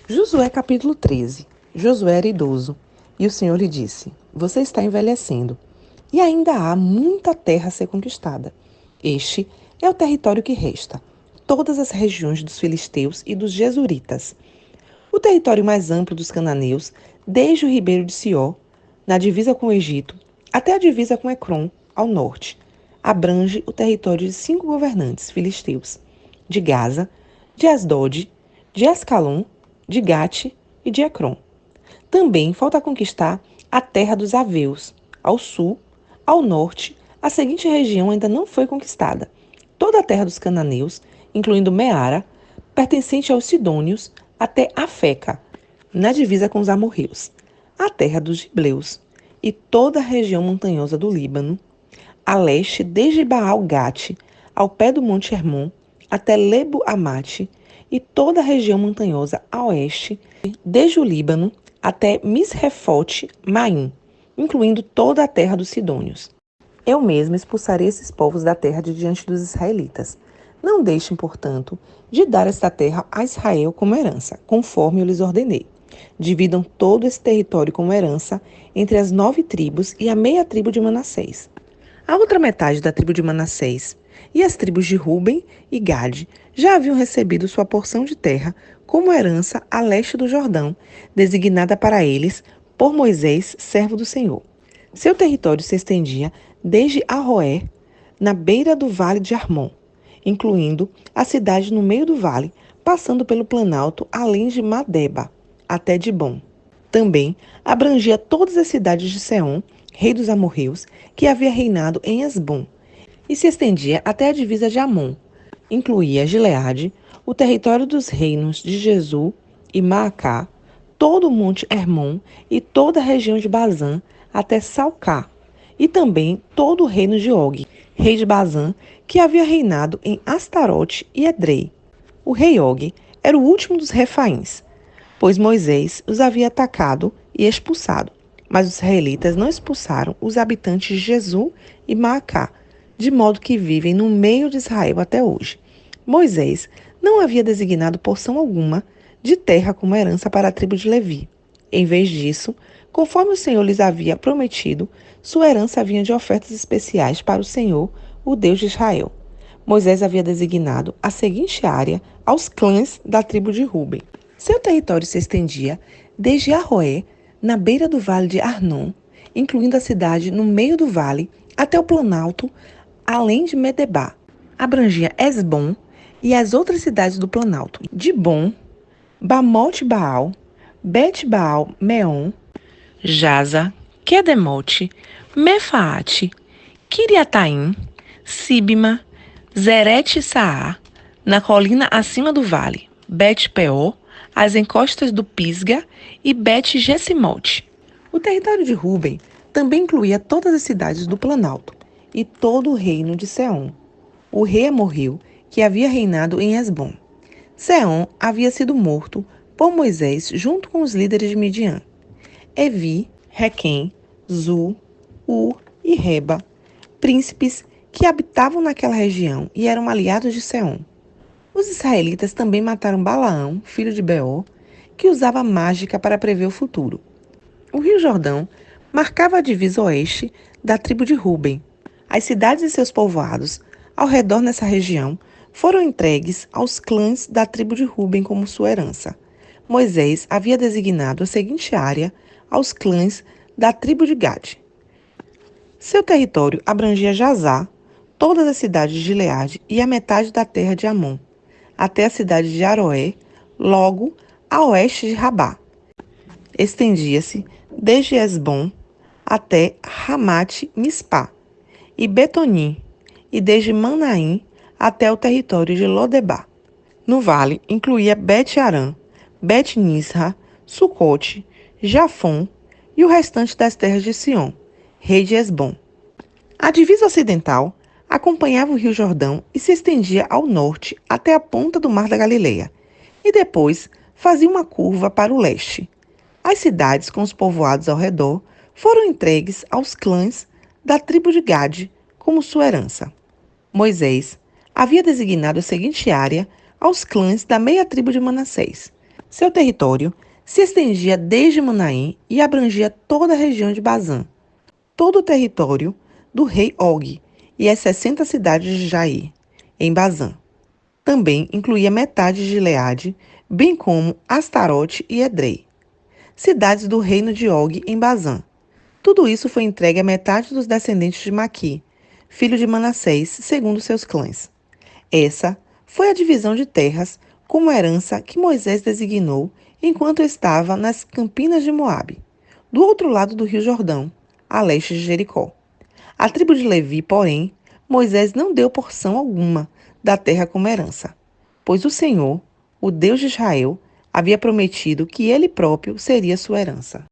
Josué capítulo 13. Josué era idoso, e o Senhor lhe disse: Você está envelhecendo, e ainda há muita terra a ser conquistada. Este é o território que resta, todas as regiões dos filisteus e dos jesuritas. O território mais amplo dos cananeus, desde o ribeiro de Sió, na divisa com o Egito, até a divisa com Ecrom, ao norte, abrange o território de 5 governantes filisteus, de Gaza, de Asdod, de Ascalon, de Gate e de Ecrom. Também falta conquistar a terra dos Aveus, ao sul, ao norte. A seguinte região ainda não foi conquistada: toda a terra dos cananeus, incluindo Meara, pertencente aos sidônios, até Afeca, na divisa com os amorreus, a terra dos gibleus e toda a região montanhosa do Líbano, a leste desde Baal-Gate, ao pé do Monte Hermon, até Lebo-Amate, e toda a região montanhosa a oeste, desde o Líbano até Misrefote-Maim, incluindo toda a terra dos sidônios. Eu mesmo expulsarei esses povos da terra de diante dos israelitas. Não deixem, portanto, de dar esta terra a Israel como herança, conforme eu lhes ordenei. Dividam todo esse território como herança entre as 9 tribos e a meia tribo de Manassés. A outra metade da tribo de Manassés e as tribos de Ruben e Gade já haviam recebido sua porção de terra como herança a leste do Jordão, designada para eles por Moisés, servo do Senhor. Seu território se estendia desde Aroé, na beira do vale de Armon, incluindo a cidade no meio do vale, passando pelo planalto além de Madeba, até Dibom. Também abrangia todas as cidades de Seom, rei dos amorreus, que havia reinado em Esbom, e se estendia até a divisa de Amon. Incluía Gileade, o território dos reinos de Jesu e Maacá, todo o monte Hermon e toda a região de Bazã até Salcá, e também todo o reino de Og, rei de Bazã, que havia reinado em Astarote e Edrei. O rei Og era o último dos Refaíns, pois Moisés os havia atacado e expulsado. Mas os israelitas não expulsaram os habitantes de Jesu e Maacá, de modo que vivem no meio de Israel até hoje. Moisés não havia designado porção alguma de terra como herança para a tribo de Levi. Em vez disso, conforme o Senhor lhes havia prometido, sua herança vinha de ofertas especiais para o Senhor, o Deus de Israel. Moisés havia designado a seguinte área aos clãs da tribo de Ruben. Seu território se estendia desde Aroé, na beira do vale de Arnon, incluindo a cidade no meio do vale, até o planalto, além de Medebá. Abrangia Esbom e as outras cidades do planalto: Dibom, Bamote-Baal, Bet-Baal-Meon, Jaza, Quedemote, Mefaate, Quiriataim, Sibma, Zerete-Saá, na colina acima do vale, Bet-Peor, as encostas do Pisga e Bet-Gesimote. O território de Ruben também incluía todas as cidades do Planalto e todo o reino de Seom, o rei amorreu que havia reinado em Esbom. Seom havia sido morto por Moisés junto com os líderes de Midian, Evi, Requem, Zu, Ur e Reba, príncipes que habitavam naquela região e eram aliados de Seom. Os israelitas também mataram Balaão, filho de Beor, que usava mágica para prever o futuro. O rio Jordão marcava a divisa oeste da tribo de Ruben. As cidades e seus povoados ao redor nessa região foram entregues aos clãs da tribo de Ruben como sua herança. Moisés havia designado a seguinte área aos clãs da tribo de Gade. Seu território abrangia Jazá, todas as cidades de Gileade e a metade da terra de Amon, até a cidade de Aroé, logo a oeste de Rabá. Estendia-se desde Esbom até Ramate-Mispá e Betonim, e desde Manaim até o território de Lodebá. No vale, incluía Bet-Arã, Bet-Nisra, Sucote, Jafom e o restante das terras de Sion, rei de Esbom. A divisa ocidental acompanhava o rio Jordão e se estendia ao norte até a ponta do Mar da Galileia, e depois fazia uma curva para o leste. As cidades com os povoados ao redor foram entregues aos clãs da tribo de Gade como sua herança. Moisés havia designado a seguinte área aos clãs da meia tribo de Manassés: Seu território se estendia desde Manaim e abrangia toda a região de Bazã, todo o território do rei Og e as 60 cidades de Jair, em Bazã. Também incluía metade de Gileade, bem como Astarote e Edrei, cidades do reino de Og em Bazã. Tudo isso foi entregue à metade dos descendentes de Maqui, filho de Manassés, segundo seus clãs. Essa foi a divisão de terras como herança que Moisés designou enquanto estava nas campinas de Moabe, do outro lado do rio Jordão, a leste de Jericó. A tribo de Levi, porém, Moisés não deu porção alguma da terra como herança, pois o Senhor, o Deus de Israel, havia prometido que ele próprio seria sua herança.